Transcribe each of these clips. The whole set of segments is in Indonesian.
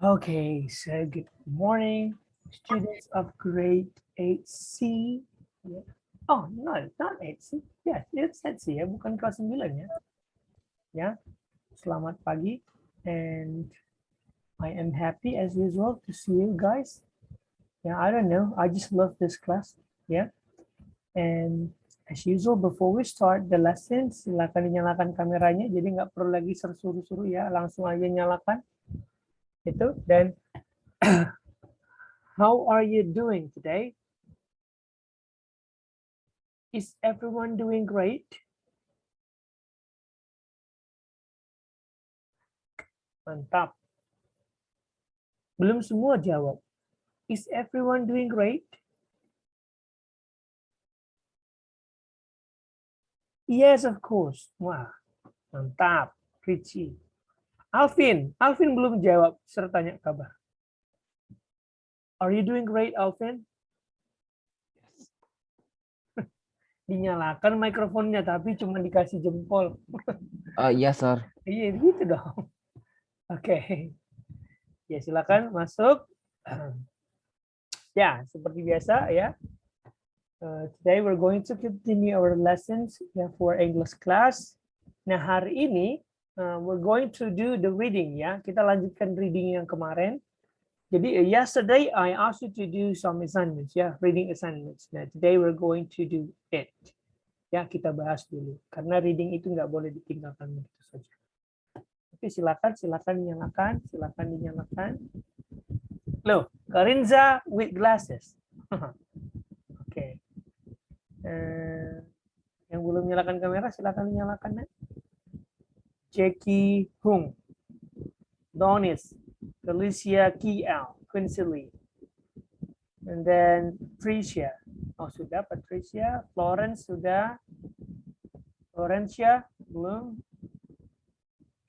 Okay, so good morning, students of grade 8C. Yeah. Oh, no, not 8C. Yes, it's 8C ya, bukan kelas 9 ya. Ya, selamat pagi. And I am happy as usual to see you guys. Yeah, I don't know, I just love this class. Yeah, and as usual, before we start the lesson, silakan dinyalakan kameranya. Jadi nggak perlu lagi suruh-suruh ya, langsung aja nyalakan. Itu, dan how are you doing today? Is everyone doing great? Mantap. Belum semua jawab. Is everyone doing great? Yes, of course. Wah, mantap. Richie. Alvin belum jawab. Serta tanya kabar. Are you doing great, Alvin? Dinyalakan mikrofonnya, tapi cuma dikasih jempol. Yes, sir. Iya, gitu dong. Oke. Ya, silakan masuk. Ya, seperti biasa ya. Today we're going to continue our lessons for English class. Nah, hari ini we're going to do the reading ya. Kita lanjutkan reading yang kemarin. Jadi yesterday I asked you to do some assignments ya, reading assignments. Nah, today we're going to do it. Ya, kita bahas dulu. Karena reading itu nggak boleh ditinggalkan begitu saja. Oke, silakan dinyalakan. Loh, Karinza with glasses. Oke. Yang belum nyalakan kamera, silakan dinyalakan. Jackie Hung, Donis, Felicia Kiel, Quincy Lee, and then Tricia. Oh, sudah Patricia. Florence sudah. Florencia belum.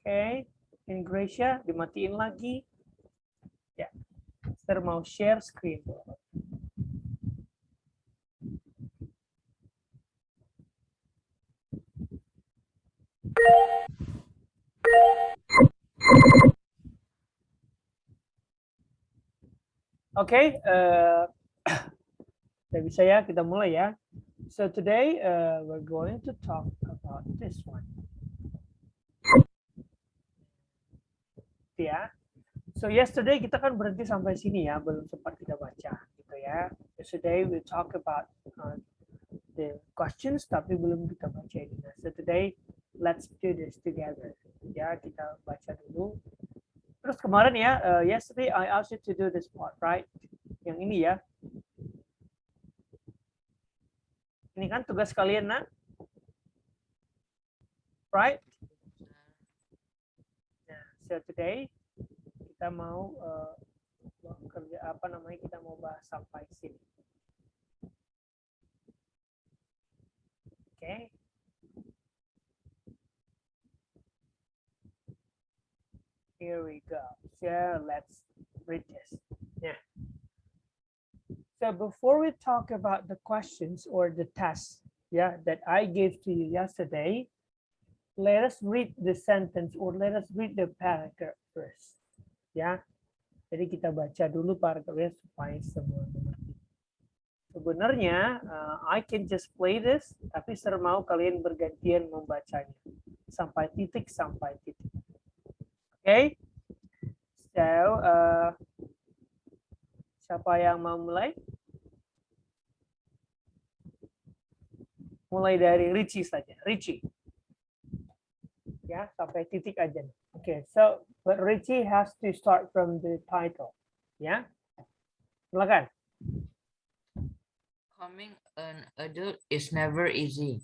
Oke. Ingracia dimatiin lagi. Ya. Mister mau share screen. Oke, udah bisa ya, kita mulai ya. So today we're going to talk about this one. Ya. So yesterday kita kan berhenti sampai sini ya, belum sempat kita baca gitu ya. Yesterday we talk about the questions tapi belum kita baca ini. So today let's do this together. Ya, kita baca dulu. Terus kemarin ya, yesterday I asked you to do this part, right? Yang ini ya. Ini kan tugas kalian, nak? Right? Nah, so today kita mau kerja apa namanya? Kita mau bahas sampai sini. Okay. Here we go. So let's read this. Yeah. So before we talk about the questions or the tests, yeah, that I gave to you yesterday, let us read the sentence or let us read the paragraph first. Ya. Jadi kita baca dulu paragrafnya supaya semua mengerti. Sebenarnya I can just play this, tapi ser mau kalian bergantian membacanya sampai titik. Okay? So siapa yang mau mulai? Mulai dari Richie saja. Richie. Ya, sampai titik aja. Okay, so but Richie has to start from the title. Ya. Silakan. Becoming an adult is never easy.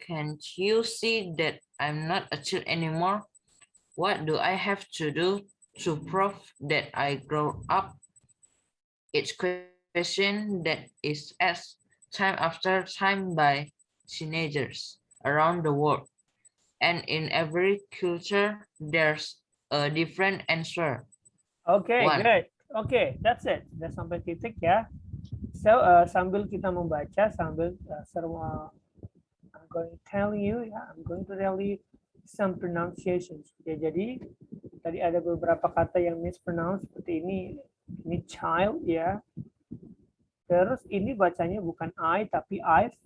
Can't you see that I'm not a child anymore? What do I have to do to prove that I grow up? It's question that is asked time after time by teenagers around the world. And in every culture, there's a different answer. Okay, One. good. Okay, that's it. Sudah sampai titik ya. So sambil kita membaca, sambil I'm going to tell you some pronunciations. Ya, jadi Tadi ada beberapa kata yang mispronounce seperti ini child ya. Terus ini bacanya bukan I tapi I've.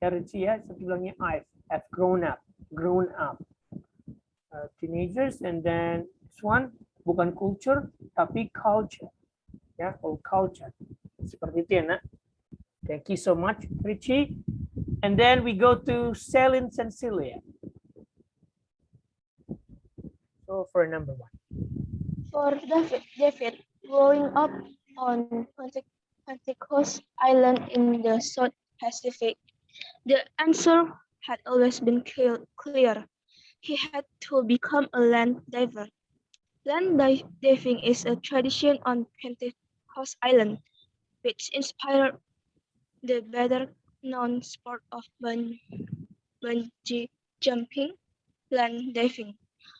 Ya Rinci ya, seperti bilangnya I've grown up, teenagers, and then this one bukan culture tapi culture ya, culture. Seperti itu ya nak. Thank you so much Richie. And then we go to Celine and Celia. So for number 1. For David, growing up on Pentecost Island in the South Pacific, the answer had always been clear. He had to become a land diver. Land diving is a tradition on Pentecost Island, which inspired the better-known sport of bungee jumping. Land diving,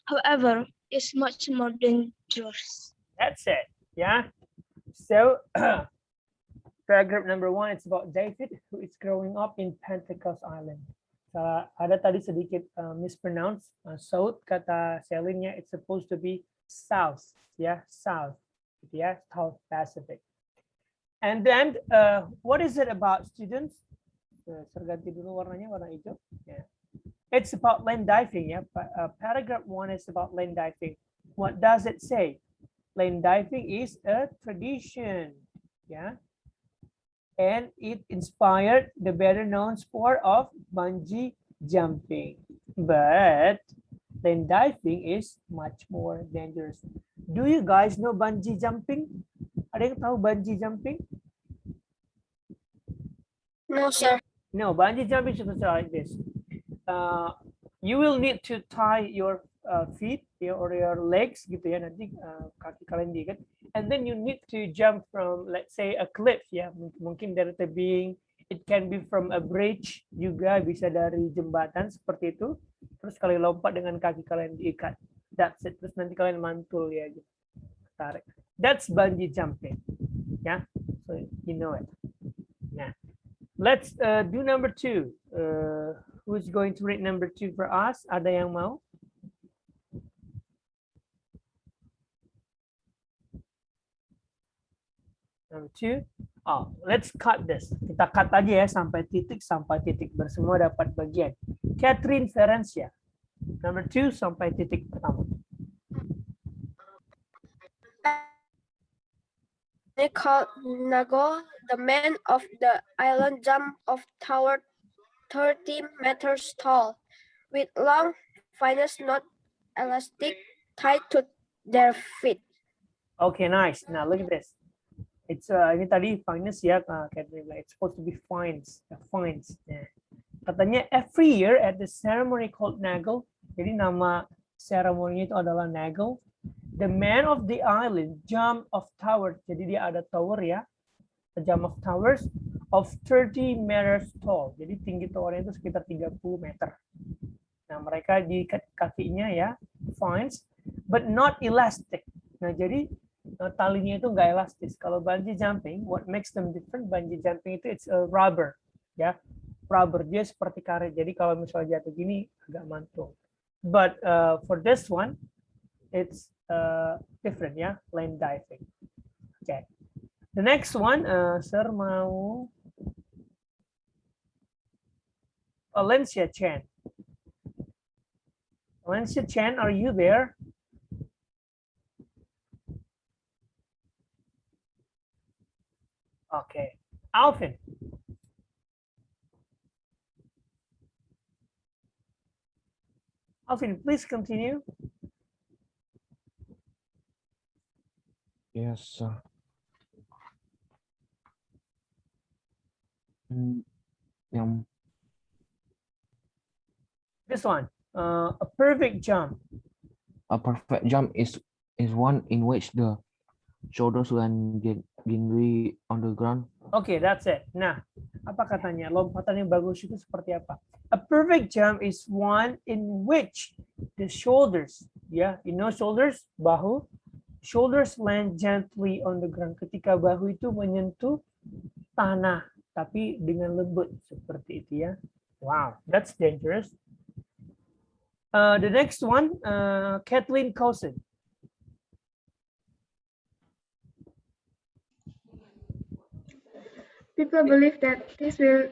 however, is much more dangerous. That's it. Yeah. So paragraph number 1, it's about David who is growing up in Pentecost Island. Ada tadi sedikit mispronounce. South kata Celine-nya, it's supposed to be south. Yeah, south. Yeah, South Pacific. And then what is it about, students? Ganti dulu warnanya, warna hijau. Yeah. It's about land diving. Yeah. Paragraph 1 is about land diving. What does it say? Land diving is a tradition. Yeah. And it inspired the better-known sport of bungee jumping. But land diving is much more dangerous. Do you guys know bungee jumping? Ada yang tahu bungee jumping? No, sir. No, bungee jumping is like this. You will need to tie your feet or your legs gitu ya, nanti kaki kalian diikat, and then you need to jump from, let's say, a cliff ya, mungkin dari tebing, it can be from a bridge juga, bisa dari jembatan seperti itu, terus kalian lompat dengan kaki kalian diikat, that's it, terus nanti kalian mantul ya gitu, tarik, that's bungee jumping ya, so you know it. Nah, let's do number 2. Who's going to read number 2 for us? Ada yang mau? Number 2. Oh, let's cut this. Kita cut aja ya sampai titik bersemua dapat bagian. Catherine Ferencia. Number 2 sampai titik pertama. They called Nago, the man of the island, jump off tower 30 meters tall, with long, finest knot elastic tied to their feet. Okay, nice. Now look at this. It's ini tadi finest ya, Catherine. It's supposed to be fines. Yeah. Katanya every year at the ceremony called Nagel. Jadi nama seremoninya itu adalah Nagel. The man of the island jump off tower. Jadi dia ada tower ya. The jump of towers of 30 meters tall. Jadi tinggi towernya itu sekitar 30 meter. Nah, mereka diikat kakinya ya, fines, but not elastic. Nah, jadi talinya itu nggak elastis. Kalau bungee jumping, what makes them different? Bungee jumping itu it's a rubber, ya, rubber, dia seperti karet. Jadi kalau misalnya jatuh gini agak mantul. But for this one, it's different ya, land diving. Okay. The next one, Sir mau Valencia Chen. Valencia Chen, are you there? Okay. Alvin. Alvin, please continue. Yes, sir. This one, a perfect jump. A perfect jump is one in which the shoulders land gently on the ground. Okay, that's it. Nah, apa katanya? Lompatan yang bagus itu seperti apa? A perfect jump is one in which the shoulders, yeah, you know shoulders, bahu, shoulders land gently on the ground. Ketika bahu itu menyentuh tanah, tapi dengan lembut seperti itu ya. Wow, that's dangerous. The next one, Kathleen Cousin. People believe that this will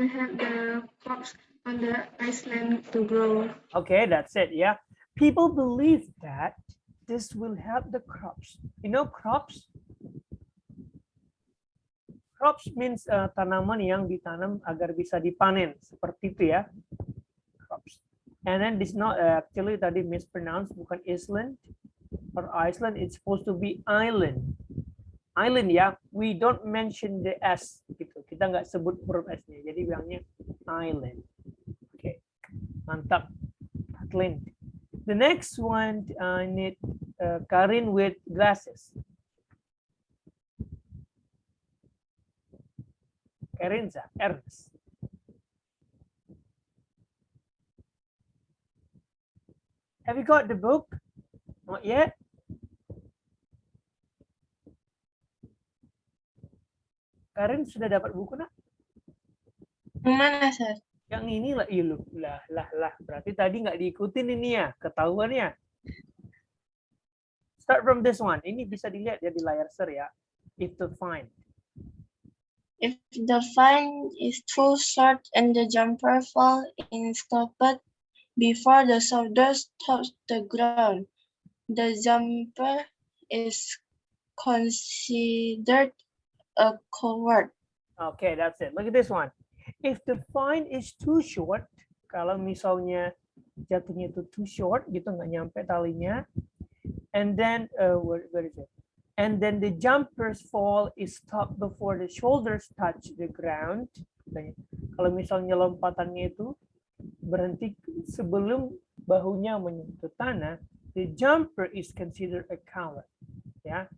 help the crops on the island to grow. Okay, that's it. Yeah. People believe that this will help the crops. You know crops? Crops means tanaman yang ditanam agar bisa dipanen. Seperti itu ya. Crops. And then this not actually tadi mispronounced, bukan Iceland or Iceland. It's supposed to be island. Island ya. We don't mention the S gitu. Kita nggak sebut huruf S-nya. Jadi bilangnya island. Oke. Mantap. Kathleen. The next one I need Karin with glasses. Karinza, Ernest. Have you got the book? Not yet? Karin sudah dapat buku nak? Mana, Sir? Yang ini lah, lah. Berarti tadi nggak diikutin ini ya, ketahuan ya. Start from this one. Ini bisa dilihat ya di layar share ya. If to find. If the vine is too short and the jumper fall in stopped before the shoulders touch the ground, the jumper is considered a coward. Okay, that's it. Look at this one. If the vine is too short, kalau misalnya jatuhnya itu too short, gitu nggak nyampe talinya, and then where is it? And then the jumper's fall is stopped before the shoulders touch the ground. Kalau misalnya lompatannya itu berhenti sebelum bahunya menyentuh tanah, the jumper is considered a coward. Ya,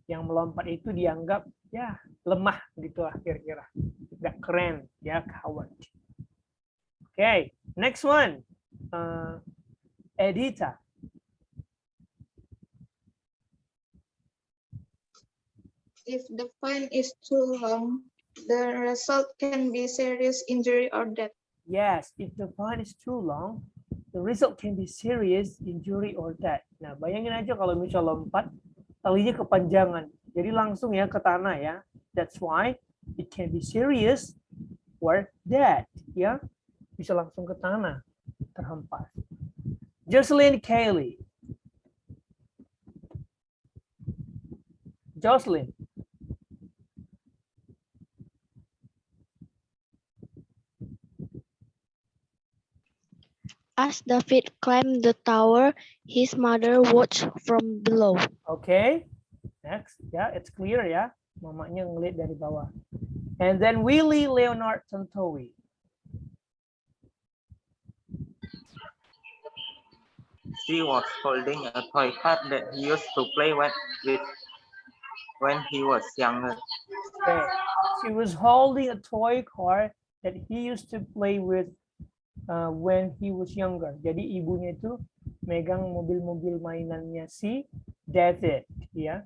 yang melompat itu dianggap ya lemah gitu lah kira-kira, nggak keren ya, coward. Okay, next one, Edita. If the fine is too long, the result can be serious injury or death. Yes, if the fine is too long, the result can be serious injury or death. Nah, bayangin aja kalau misal lompat, talinya kepanjangan. Jadi langsung ya ke tanah ya. That's why it can be serious or death. Ya, bisa langsung ke tanah, terhempas. Jocelyn Kaylee. Jocelyn. As David climbed the tower, his mother watched from below. Okay, next. Ya, it's clear ya. Mamanya ngeliat dari bawah. And then Willie Leonard Tantowi. She was holding a toy car that he used to play with when he was younger. Okay. She was holding a toy car that he used to play with when he was younger. Jadi ibunya itu megang mobil-mobil mainannya si David, ya.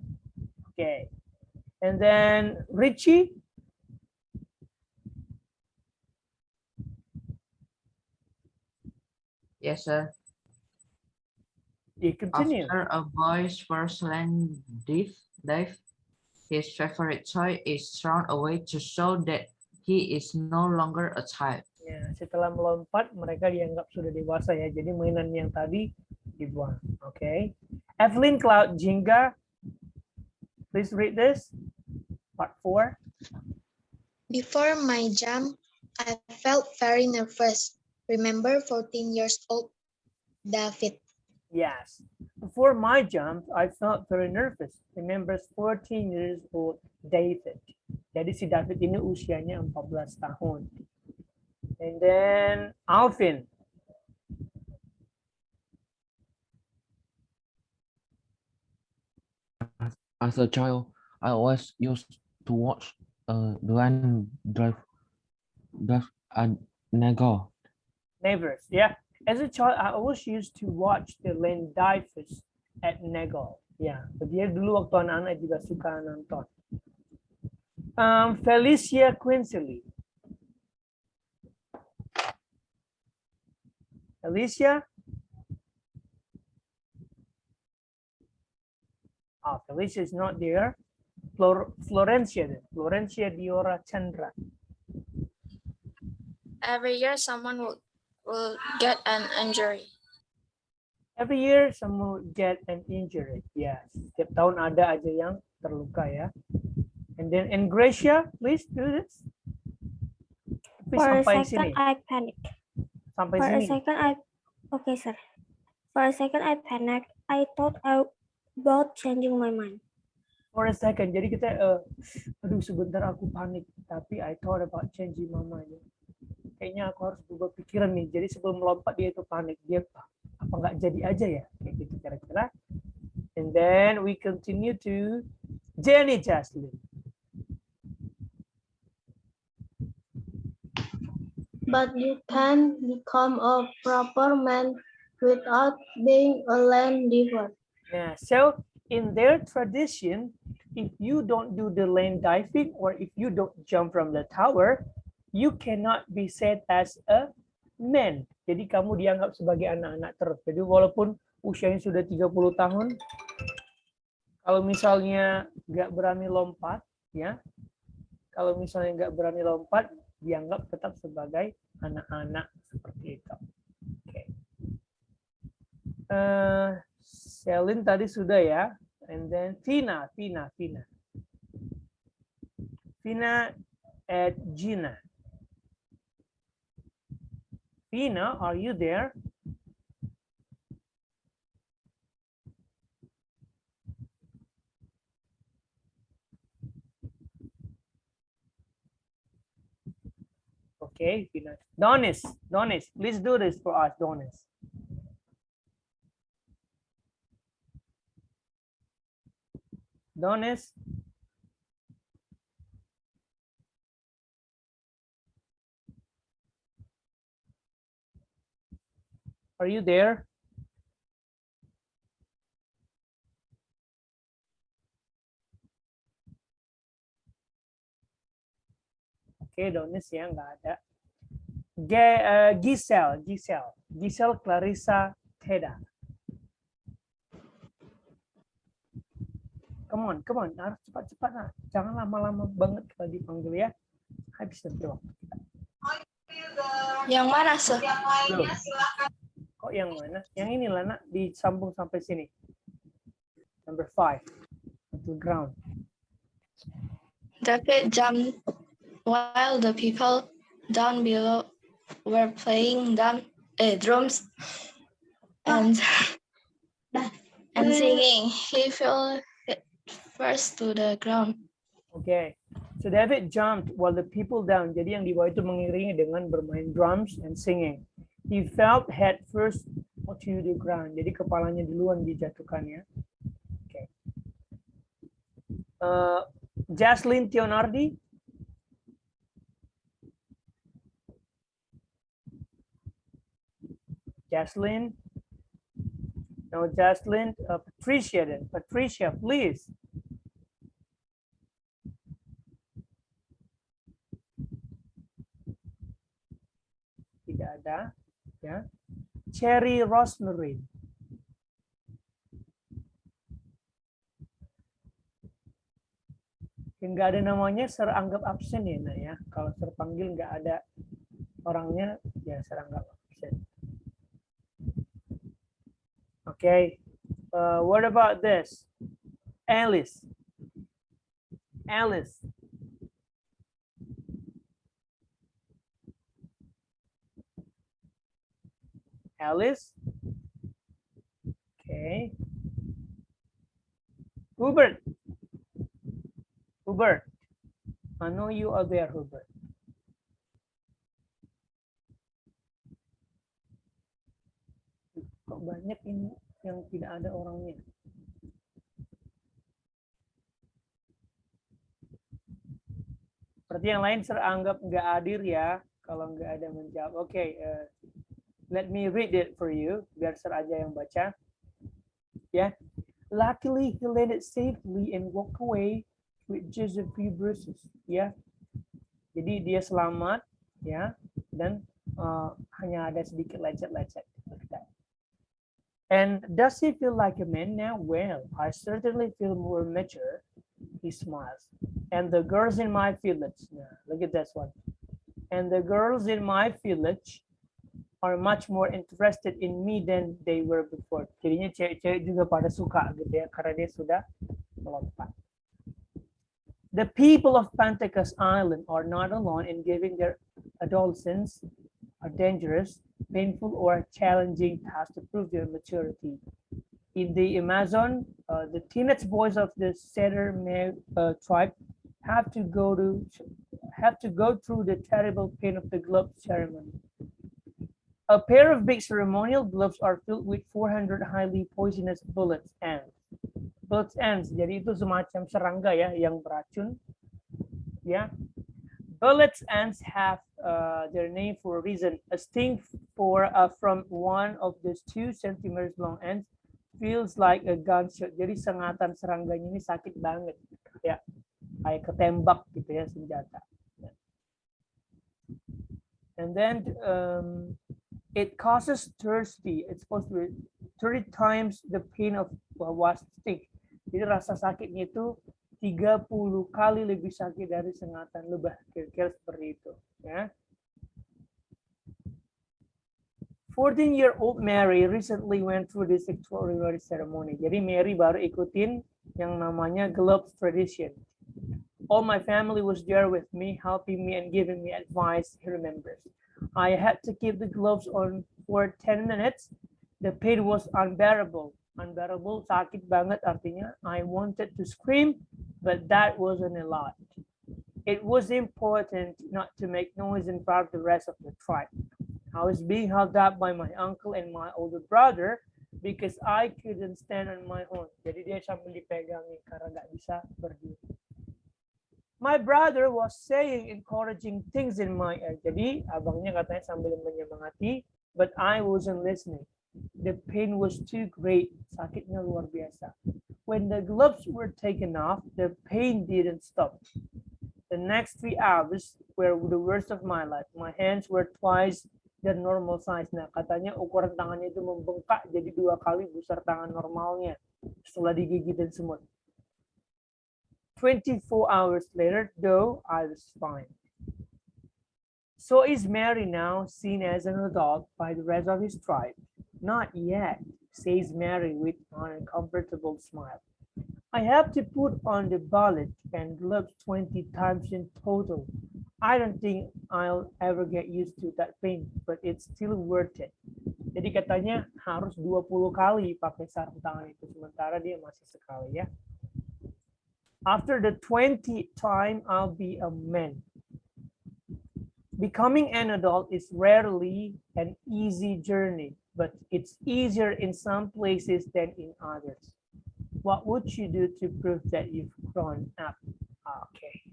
Okay. And then Richie. Yes, sir. You continue. After a boy's first land dive, his favorite toy is thrown away to show that he is no longer a child. Ya, setelah melompat, mereka dianggap sudah dewasa ya. Jadi mainan yang tadi dibuang. Okay. Evelyn Cloud Jingga, please read this. Part 4. Before my jump, I felt very nervous. Remember 14 years old David. Yes. Before my jump, I felt very nervous. Remembers 14 years old David. Jadi si David ini usianya 14 tahun. And then Alvin. As a child, I always used to watch the land drive at Nago. Neighbors, yeah. As a child, I always used to watch the land divers at Nago. Ya, dia dulu waktu anak-anak juga suka nonton. Felicia Quincy. Alicia? Oh, Felicia is not there. Florencia Diora Chandra. Every year, someone will get an injury. Every year someone get an injury. Yes, setiap tahun ada aja yang terluka ya. And then in Gracia, please do this. Please For a sampai second, sini. I panic. Sampai For a sini. second, okay, sir. For a second, I panicked. I thought about changing my mind. For a second, jadi kita, aduh sebentar aku panik, tapi I thought about changing my mind. Kayaknya aku harus berubah pikiran nih. Jadi sebelum melompat dia itu panik, dia apa nggak jadi aja ya, kayak gitu kira-kira. And then we continue to Jenny Jaslyn. But you can become a proper man without being a land diver. Yeah, so in their tradition, if you don't do the land diving or if you don't jump from the tower, you cannot be said as a man. Jadi kamu dianggap sebagai anak-anak terus. Jadi walaupun usianya sudah 30 tahun, kalau misalnya nggak berani lompat, ya, kalau misalnya nggak berani lompat, dianggap tetap sebagai anak-anak seperti itu. Oke. Selin tadi sudah ya. And then Vina at Gina. Vina, are you there? Okay, Vina. Donis, please do this for us, Donis. Donis. Are you there? Oke, Donis ya nggak ada. Giselle Clarissa Teda. Come on, harus cepat-cepat nah. Jangan lama-lama banget kalau dipanggil ya. Habis nanti waktu kita. Yang mana, Sir? Kok yang mana? Yang ini lah nak, disambung sampai sini. Number 5. To ground. David jumped while the people down below were playing drums and singing. He fell first to the ground. Okay. So David jumped while the people down. Jadi yang di bawah itu mengiringi dengan bermain drums and singing. He fell head first to the ground. Jadi kepalanya duluan dijatuhkan ya. Okay. Jaslyn Tionardi. Jaslyn. No, Jaslyn. Patricia then. Patricia, please. Tidak ada. Ya. Cherry Rosemary. Nggak ada namanya, anggap absen ya, nah ya. Kalau terpanggil nggak ada orangnya, ya anggap absen. Okay. What about this? Alice. Alice. Alice. Okay. Hubert. Hubert. I know you are there, Hubert. Kok banyak ini yang tidak ada orangnya? Seperti yang lain anggap nggak hadir ya, kalau nggak ada menjawab. Oke, let me read it for you, biar aja yang baca. Ya, luckily he landed safely and walked away with just a few bruises. Ya, jadi dia selamat, ya, dan hanya ada sedikit lecet-lecet. And does he feel like a man now? Well, I certainly feel more mature. He smiles. And the girls in my village. Nah, look at this one. And the girls in my village are much more interested in me than they were before. Jadinya cewek-cewek juga pada suka gitu ya, karena dia sudah melompat. The people of Pentecost Island are not alone in giving their adolescents a dangerous, painful, or challenging task to prove their maturity. In the Amazon, the teenage boys of the Setter tribe have to go through the terrible pain of the glove ceremony. A pair of big ceremonial gloves are filled with 400 highly poisonous bullets ants. Bullets ants, jadi itu semacam serangga ya yang beracun. Ya, bullets ants have their name for a reason. A sting from one of those 2 centimeters long ants feels like a gunshot. Jadi sengatan serangganya ini sakit banget, ya, kayak ketembak gitu ya senjata. And then it causes thirsty. It's supposed to be 30 times the pain of was stick. Jadi rasa sakitnya itu 30 kali lebih sakit dari sengatan lebah. Kira-kira seperti itu. Ya. 14-year-old Mary recently went through this extraordinary ceremony. Jadi Mary baru ikutin yang namanya gloves tradition. All my family was there with me, helping me and giving me advice, he remembers. I had to keep the gloves on for 10 minutes. The pain was unbearable. Unbearable, sakit banget artinya. I wanted to scream, but that wasn't allowed. It was important not to make noise in front of the rest of the tribe. I was being held up by my uncle and my older brother because I couldn't stand on my own. Jadi dia sambil dipegangin karena nggak bisa berdiri. My brother was saying encouraging things in my ear. Jadi abangnya katanya sambil menyemangati, but I wasn't listening. The pain was too great. Sakitnya luar biasa. When the gloves were taken off, the pain didn't stop. The next 3 hours were the worst of my life. My hands were twice the normal size. Nah, katanya ukuran tangannya itu membengkak jadi 2 kali besar tangan normalnya setelah digigitin semut. 24 hours later, though, I was fine. So is Mary now seen as an adult by the rest of his tribe? Not yet, says Mary with an uncomfortable smile. I have to put on the bonnet and gloves 20 times in total. I don't think I'll ever get used to that pain, but it's still worth it. Jadi katanya harus 20 kali pakai sarung tangan itu, sementara dia masih sekali ya. After the 20th time, I'll be a man. Becoming an adult is rarely an easy journey, but it's easier in some places than in others. What would you do to prove that you've grown up? Okay.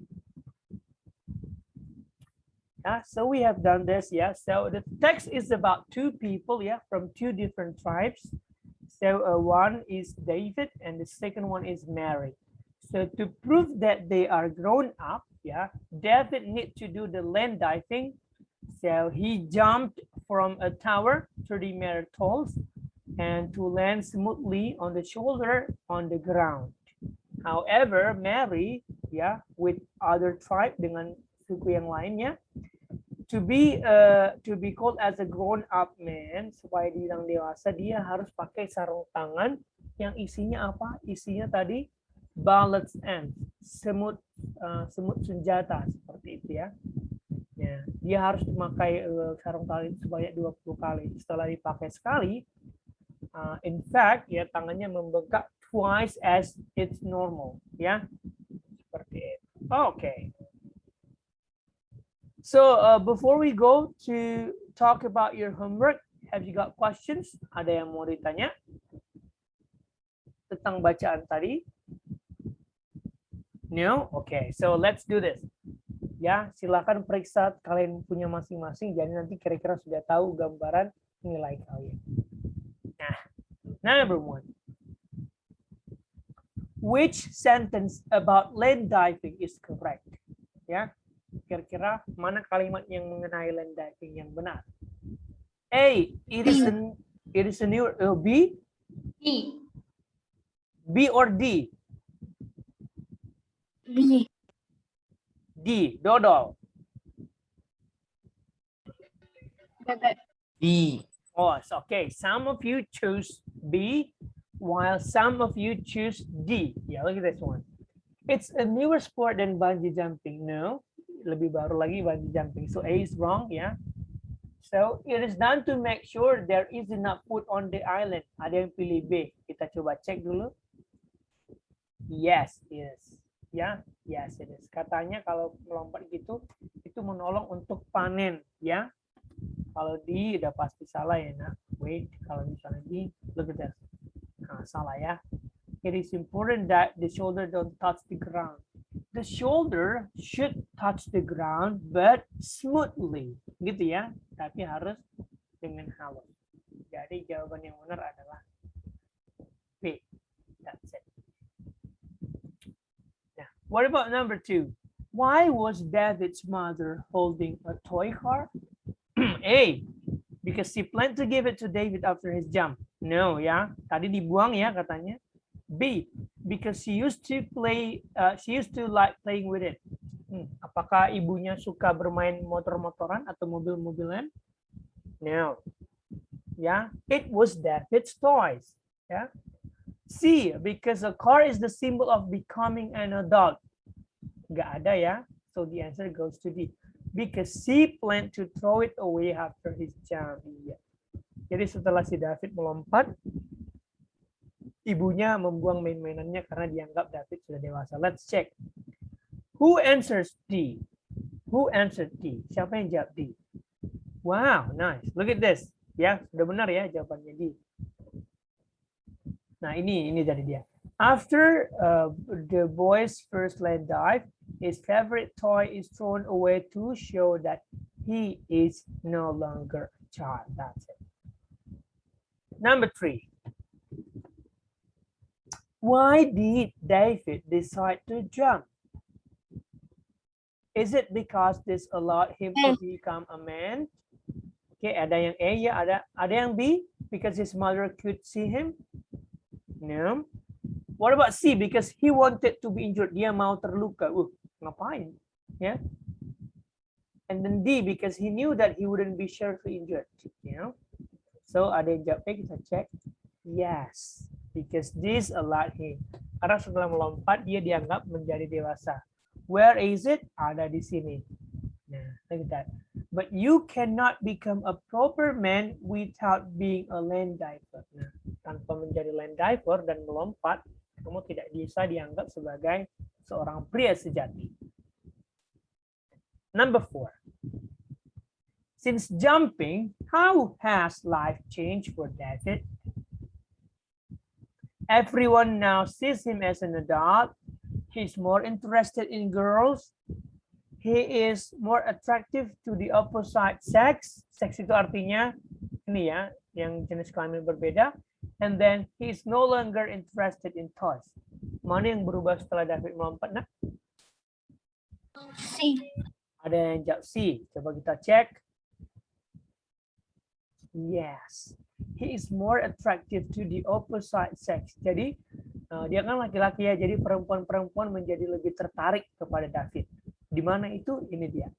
Yeah, so we have done this. Yeah, so the text is about 2 people, yeah, from 2 different tribes. So one is David and the second one is Mary. So to prove that they are grown up, yeah, David need to do the land diving. So he jumped from a tower 30 meters tall and to land smoothly on the shoulder on the ground. However, Mary, yeah, with other tribe dengan suku yang lainnya, to be called as a grown up man, supaya dibilang dewasa, dia harus pakai sarung tangan yang isinya apa? Isinya tadi bullets and semut senjata seperti itu ya. Ya, dia harus memakai sarung tangan sebanyak 20 kali. Setelah dipakai sekali, in fact ya tangannya membengkak twice as it's normal ya. Seperti itu. Okay. So before we go to talk about your homework, have you got questions? Ada yang mau ditanya tentang bacaan tadi? No? Okay, so let's do this. Ya, silakan periksa kalian punya masing-masing, jadi nanti kira-kira sudah tahu gambaran nilai kalian. Nah, number 1. Which sentence about land diving is correct? Ya, kira-kira mana kalimat yang mengenai land diving yang benar? A, it is a new B? B. B or D? B. D. Dodol. Bebek. B. Oh, it's okay. Some of you choose B, while some of you choose D. Yeah, look at this one. It's a newer sport than bungee jumping. No, lebih baru lagi bungee jumping. So A is wrong, yeah. So it is done to make sure there is enough food on the island. Ada yang pilih B. Kita coba cek dulu. Yes, yes. Ya, yes it is. Katanya kalau melompat gitu, itu menolong untuk panen, ya. Kalau D udah pasti salah ya, nak. Wait, kalau misalnya D, look at that. Nah, salah ya. It is important that the shoulder don't touch the ground. The shoulder should touch the ground, but smoothly, gitu ya. Tapi harus dengan halus. Jadi jawaban yang benar adalah B. That's it. Now, what about number 2? Why was David's mother holding a toy car? A. Because she planned to give it to David after his jump. No, ya. Tadi dibuang ya katanya. B. Because she used to like playing with it. Apakah ibunya suka bermain motor-motoran atau mobil-mobilan? No. Ya, it was David's toys. Ya. C. Because a car is the symbol of becoming an adult. Nggak ada ya. So the answer goes to D. Because she planned to throw it away after his jump. Iya. Jadi setelah si David melompat, ibunya membuang main-mainannya karena dianggap David sudah dewasa. Let's check. Who answers D? Who answered D? Siapa yang jawab D? Wow, nice. Look at this. Ya, sudah benar ya jawabannya D. Nah, ini jadi dia. After the boy's first land dive, his favorite toy is thrown away to show that he is no longer a child. That's it. Number 3. Why did David decide to jump? Is it because this allowed him to become a man? Okay, ada yang A ya, ada yang B, because his mother could see him? No. What about C? Because he wanted to be injured. Dia mau terluka. Ngapain? Ya. And then D, because he knew that he wouldn't be seriously injured. You know. So ada yang jawab, kita cek. Yes, because this allowed him. Karena setelah melompat dia dianggap menjadi dewasa. Where is it? Ada di sini. Nah, look at that. But you cannot become a proper man without being a land diver. Nah, tanpa menjadi land diver dan melompat, kamu tidak bisa dianggap sebagai seorang pria sejati. Number 4. Since jumping, how has life changed for David? Everyone now sees him as an adult. He's more interested in girls. He is more attractive to the opposite sex. Sex itu artinya ini ya, yang jenis kelamin berbeda. And then he is no longer interested in toys. Mana yang berubah setelah David melompat? Nah, C. ada yang jawab C. Coba kita cek. Yes, he is more attractive to the opposite sex. Jadi dia kan laki-laki ya, jadi perempuan-perempuan menjadi lebih tertarik kepada David. Di mana itu? Ini dia.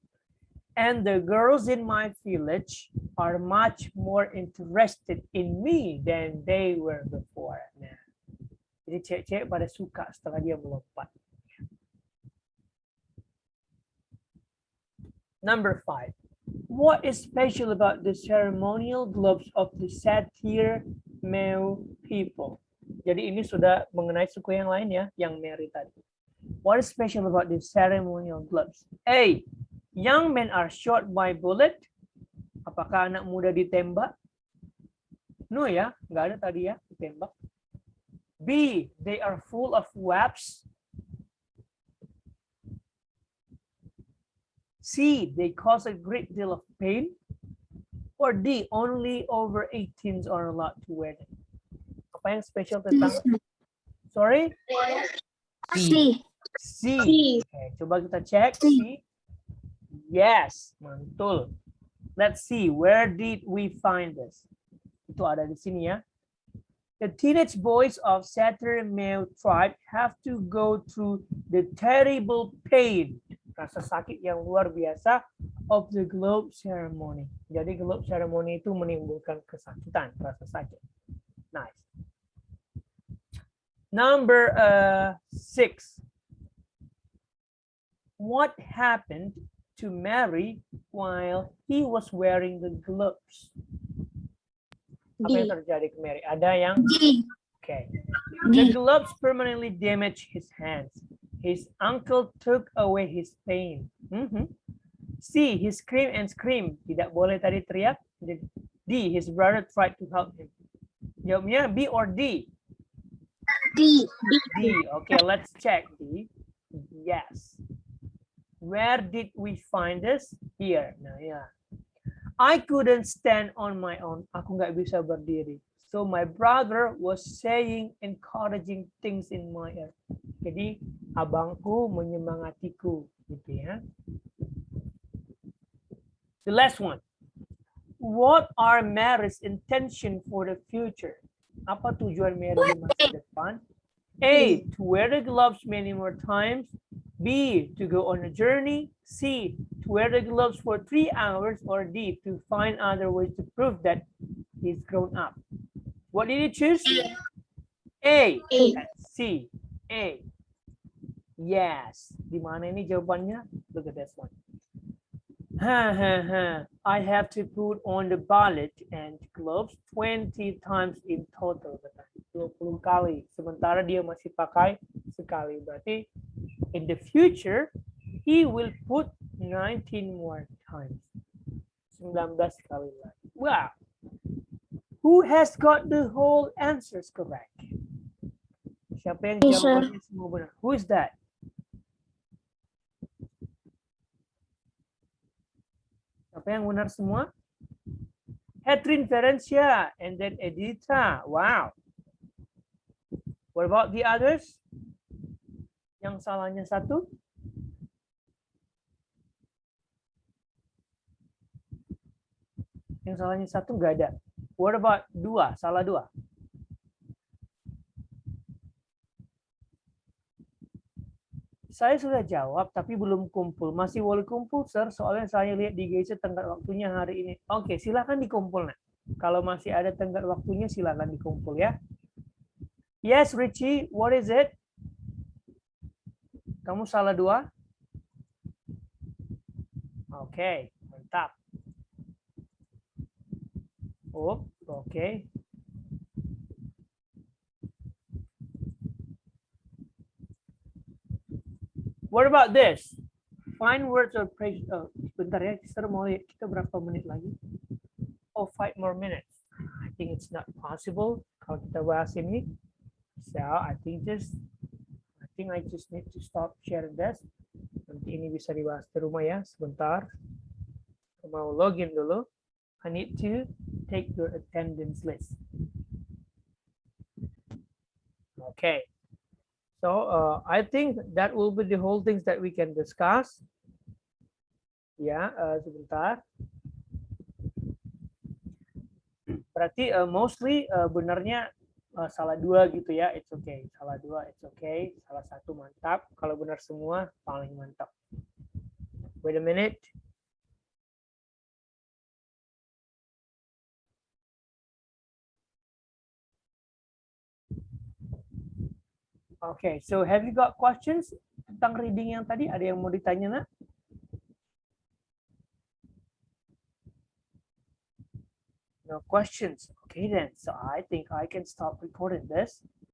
And the girls in my village are much more interested in me than they were before. Nah, jadi cewek-cewek pada suka setelah dia melompat. Number 5. What is special about the ceremonial gloves of the Satyr Meu people? Jadi ini sudah mengenai suku yang lain ya, yang Mary tadi. What is special about the ceremonial gloves? A. Young men are shot by bullet. Apakah anak muda ditembak? No ya, nggak ada tadi ya ditembak. B. They are full of webs. C. They cause a great deal of pain. Or D. Only over 18s are allowed to wear them. Apa yang spesial tentang? Sorry? C. C. Okay, coba kita cek. C. Yes, mantul. Let's see, where did we find this? Itu ada di sini ya. The teenage boys of Saturn male tribe have to go through the terrible pain, rasa sakit yang luar biasa, of the globe ceremony. Jadi globe ceremony itu menimbulkan kesakitan, rasa sakit. Nice. Number 6. What happened to Mary while he was wearing the gloves? Apa yang terjadi ke Mary? Ada yang? Okay. The gloves permanently damaged his hands. His uncle took away his pain. C. He screamed and screamed. Tidak boleh tadi teriak. D. His brother tried to help him. Jawabnya B or D? D. D. Okay, let's check D. Yes. Where did we find this? Here. Nah, ya. I couldn't stand on my own. Aku nggak bisa berdiri. So my brother was saying encouraging things in my ear. Jadi abangku menyemangatiku, gitu ya. The last one. What are Mary's intention for the future? Apa tujuan Mary di masa depan? A. To wear the gloves many more times. B. To go on a journey. C. To wear the gloves for 3 hours. Or D. To find other ways to prove that he's grown up. What did you choose? A. C. A. Yes. Di mana ini jawabannya? Look at this one. I have to put on the ballet and gloves 20 times in total. 20 kali. Sementara dia masih pakai sekali. Berarti in the future, he will put 19 more times. 19 kali lagi. Wow. Who has got the whole answers correct? Siapa yang jawabannya semua benar? Who is that? Siapa yang benar semua? Catherine Ferencia and then Edita. Wow. What about the others? Yang salahnya satu? Yang salahnya satu nggak ada. What about 2? Salah 2. Saya sudah jawab, tapi belum kumpul. Masih boleh kumpul, sir. Soalnya saya lihat di GC tenggat waktunya hari ini. Oke, silakan dikumpul. Nah. Kalau masih ada tenggat waktunya, silakan dikumpul ya. Yes, Richie, what is it? Kamu salah 2? Oke, mantap. Oh, oke. What about this? Find words of praise. Oh, bentar ya, kita mau lihat kita berapa menit lagi? Oh, 5 more minutes. I think it's not possible kalau kita bahas ini. So I think I just need to stop sharing this. Nanti ini bisa dibahas di rumah ya, sebentar. Mau login dulu. I need to take your attendance list. Okay. So I think that will be the whole things that we can discuss. Ya, sebentar. Berarti mostly benarnya salah 2 gitu ya. It's okay. Salah 2, it's okay. Salah 1 mantap. Kalau benar semua paling mantap. Wait a minute. Okay, so have you got questions tentang reading yang tadi? Ada yang mau ditanya, nak? No questions. Okay then, so I think I can stop recording this.